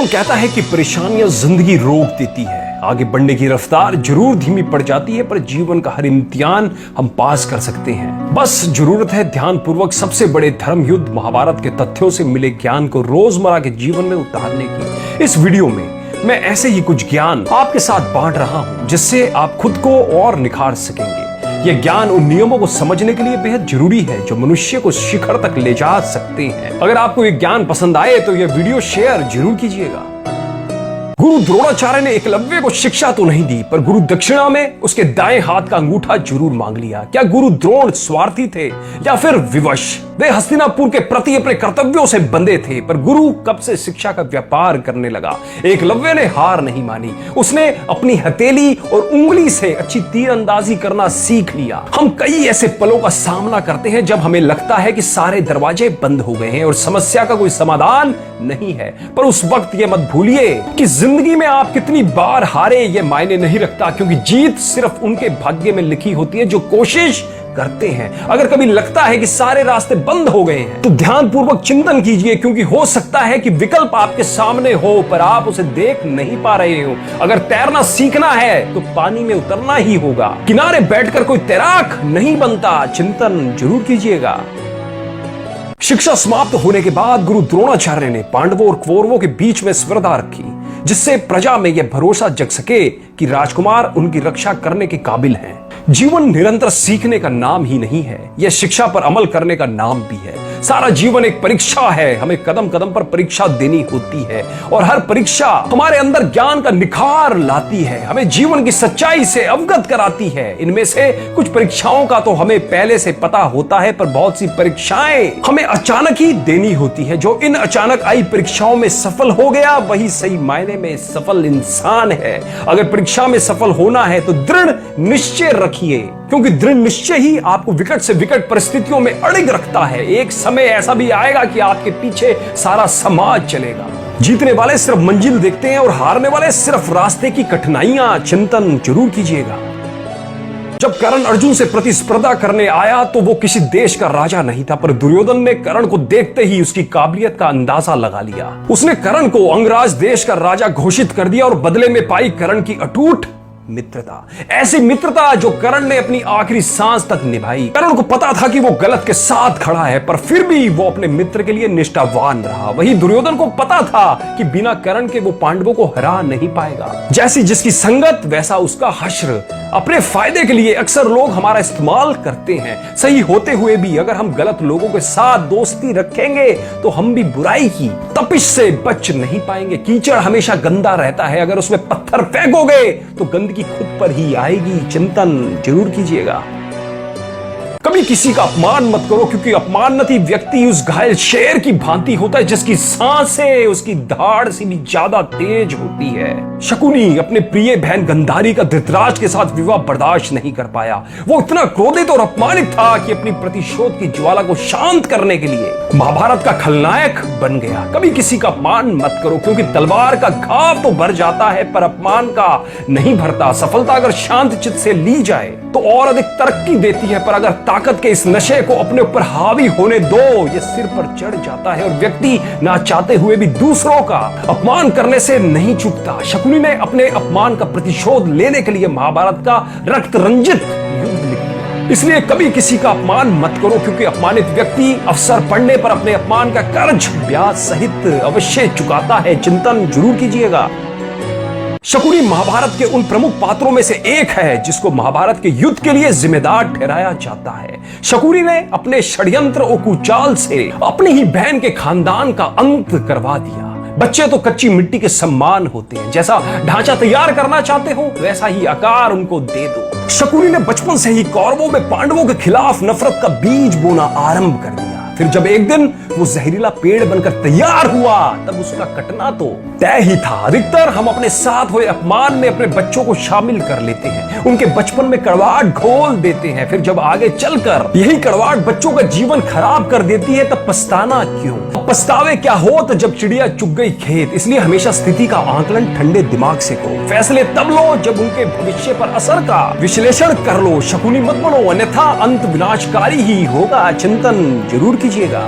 कौन कहता है कि परेशानियां जिंदगी रोक देती है, आगे बढ़ने की रफ्तार जरूर धीमी पड़ जाती है, पर जीवन का हर इम्तिहान हम पास कर सकते हैं। बस जरूरत है ध्यान पूर्वक सबसे बड़े धर्म युद्ध महाभारत के तथ्यों से मिले ज्ञान को रोजमर्रा के जीवन में उतारने की। इस वीडियो में मैं ऐसे ही कुछ ज्ञान आपके साथ बांट रहा हूं, जिससे आप खुद को और निखार सकेंगे। यह ज्ञान उन नियमों को समझने के लिए बेहद जरूरी है जो मनुष्य को शिखर तक ले जा सकते हैं। अगर आपको यह ज्ञान पसंद आए तो यह वीडियो शेयर जरूर कीजिएगा। गुरु द्रोणाचार्य ने एकलव्य को शिक्षा तो नहीं दी, पर गुरु दक्षिणा में उसके दाएं हाथ का अंगूठा जरूर मांग लिया। क्या गुरु द्रोण स्वार्थी थे या फिर विवश? वे हस्तिनापुर के प्रति अपने कर्तव्यों से बंधे थे, पर गुरु कब से शिक्षा का व्यापार करने लगा। एकलव्य ने हार नहीं मानी, उसने अपनी हथेली और उंगली से अच्छी तीरंदाजी करना सीख लिया। हम कई ऐसे पलों का सामना करते हैं जब हमें लगता है कि सारे दरवाजे बंद हो गए हैं और समस्या का कोई समाधान नहीं है, पर उस वक्त ये मत भूलिए कि जिंदगी में आप कितनी बार हारे ये मायने नहीं रखता, क्योंकि जीत सिर्फ उनके भाग्य में लिखी होती है जो कोशिश करते हैं। अगर कभी लगता है कि सारे रास्ते बंद हो गए हैं तो ध्यान पूर्वक चिंतन कीजिए, क्योंकि हो सकता है कि विकल्प आपके सामने हो पर आप उसे देख नहीं पा रहे हो। अगर तैरना सीखना है तो पानी में उतरना ही होगा। किनारे बैठकर कोई तैराक नहीं बनता। चिंतन जरूर कीजिएगा। शिक्षा समाप्त होने के बाद गुरु द्रोणाचार्य ने पांडवों और कौरवों के बीच में स्पर्धा रखी, जिससे प्रजा में यह भरोसा जग सके कि राजकुमार उनकी रक्षा करने के काबिल हैं। जीवन निरंतर सीखने का नाम ही नहीं है, यह शिक्षा पर अमल करने का नाम भी है। सारा जीवन एक परीक्षा है, हमें कदम कदम पर परीक्षा देनी होती है और हर परीक्षा हमारे अंदर ज्ञान का निखार लाती है, हमें जीवन की सच्चाई से अवगत कराती है। इनमें से कुछ परीक्षाओं का तो हमें पहले से पता होता है, पर बहुत सी परीक्षाएं हमें अचानक ही देनी होती है। जो इन अचानक आई परीक्षाओं में सफल हो गया वही सही मायने में सफल इंसान है। अगर परीक्षा में सफल होना है तो दृढ़ निश्चय रखिए, क्योंकि दृढ़ निश्चय ही आपको विकट से विकट परिस्थितियों में अड़िग रखता है। एक समय ऐसा भी आएगा कि आपके पीछे सारा समाज चलेगा। जीतने वाले सिर्फ मंजिल देखते हैं और हारने वाले सिर्फ रास्ते की कठिनाइयां। चिंतन जरूर कीजिएगा। जब कर्ण अर्जुन से प्रतिस्पर्धा करने आया तो वो किसी देश का राजा नहीं था, पर दुर्योधन ने कर्ण को देखते ही उसकी काबिलियत का अंदाजा लगा लिया। उसने कर्ण को अंगराज देश का राजा घोषित कर दिया और बदले में पाई कर्ण की अटूट मित्रता। ऐसी मित्रता जो कर्ण ने अपनी आखिरी सांस तक निभाई। कर्ण को पता था कि वो गलत के साथ खड़ा है, पर फिर भी वो अपने मित्र के लिए निष्ठावान रहा। वही दुर्योधन को पता था कि बिना कर्ण के वो पांडवों को हरा नहीं पाएगा। जैसी जिसकी संगत वैसा उसका हश्र। अपने फायदे के लिए अक्सर लोग हमारा इस्तेमाल करते हैं। सही होते हुए भी अगर हम गलत लोगों के साथ दोस्ती रखेंगे तो हम भी बुराई की तपिश से बच नहीं पाएंगे। कीचड़ हमेशा गंदा रहता है, अगर उसमें पत्थर फेंकोगे तो गंदगी खुद पर ही आएगी। चिंतन जरूर कीजिएगा। कभी किसी का अपमान मत करो, क्योंकि अपमानती व्यक्ति उस घायल शेर की भांति होता है जिसकी सांसें उसकी धाड़ से भी ज्यादा तेज होती है। शकुनी अपने प्रिय बहन गंधारी का धृतराज के साथ विवाह बर्दाश्त नहीं कर पाया। वो इतना क्रोधित और अपमानित था कि अपनी प्रतिशोध की ज्वाला को शांत करने के लिए महाभारत का खलनायक बन गया। कभी किसी का अपमान मत करो, क्योंकि तलवार का घाव तो भर जाता है पर अपमान का नहीं भरता। सफलता अगर शांत चित्त से ली जाए तो और अधिक तरक्की देती है, पर अगर ताकत के इस नशे को अपने ऊपर हावी होने दो, ये सिर पर चढ़ जाता है और व्यक्ति ना चाहते हुए भी दूसरों का अपमान करने से नहीं चूकता। शकुनी ने अपने अपमान का प्रतिशोध लेने के लिए महाभारत का रक्त रंजित युद्ध लिख दिया। इसलिए कभी किसी का अपमान मत करो, क्योंकि अपमानित व्यक्ति अवसर पड़ने पर अपने अपमान का कर्ज ब्याज सहित अवश्य चुकाता है। चिंतन जरूर कीजिएगा। शकुनी महाभारत के उन प्रमुख पात्रों में से एक है जिसको महाभारत के युद्ध के लिए जिम्मेदार ठहराया जाता है। शकुनी ने अपने षड्यंत्र और कुचाल से अपनी ही बहन के खानदान का अंत करवा दिया। बच्चे तो कच्ची मिट्टी के सम्मान होते हैं, जैसा ढांचा तैयार करना चाहते हो वैसा ही आकार उनको दे दो। शकुनी ने बचपन से ही कौरवों में पांडवों के खिलाफ नफरत का बीज बोना आरंभ कर दिया। फिर जब एक दिन वो जहरीला पेड़ बनकर तैयार हुआ तब उसका कटना तो तय ही था। अधिकतर हम अपने साथ हुए अपमान में अपने बच्चों को शामिल कर लेते हैं, उनके बचपन में कड़वाहट घोल देते हैं। फिर जब आगे चलकर यही कड़वाहट बच्चों का जीवन खराब कर देती है तब पछताना क्यों? पछतावे क्या हो तो जब चिड़िया चुग गई खेत। इसलिए हमेशा स्थिति का आकलन ठंडे दिमाग से करो। फैसले तब लो जब उनके भविष्य पर असर का विश्लेषण कर लो। शकुनी मत बनो, अन्यथा अंत विनाशकारी ही होगा। चिंतन जरूर कीजिएगा।